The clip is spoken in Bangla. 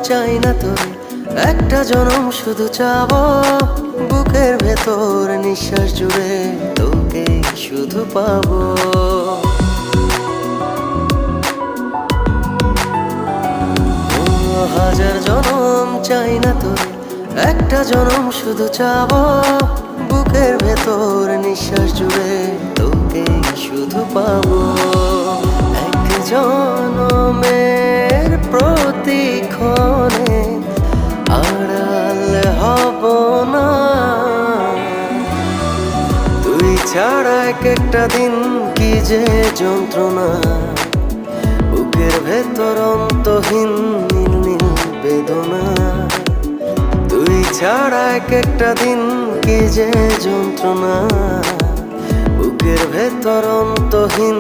চাই না তোর, একটা জনম শুধু চাবো বুকের ভেতর নিঃশ্বাস জুড়ে তোকে শুধু পাবো। হাজার জনম চাই না তোর, একটা জনম শুধু চাবো বুকের ভেতর নিঃশ্বাস জুড়ে তোকে শুধু পাবো। এক জনমের প্রতিক্ষণে আড়াল হব না, তুই ছাড়া এক একটা দিন কি যে যন্ত্রণা, বুকের ভেতর অন্তহীন নীল নীল বেদনা। তুই ছাড়া এক একটা দিন কি যে যন্ত্রণা, বুকের ভেতর অন্তহীন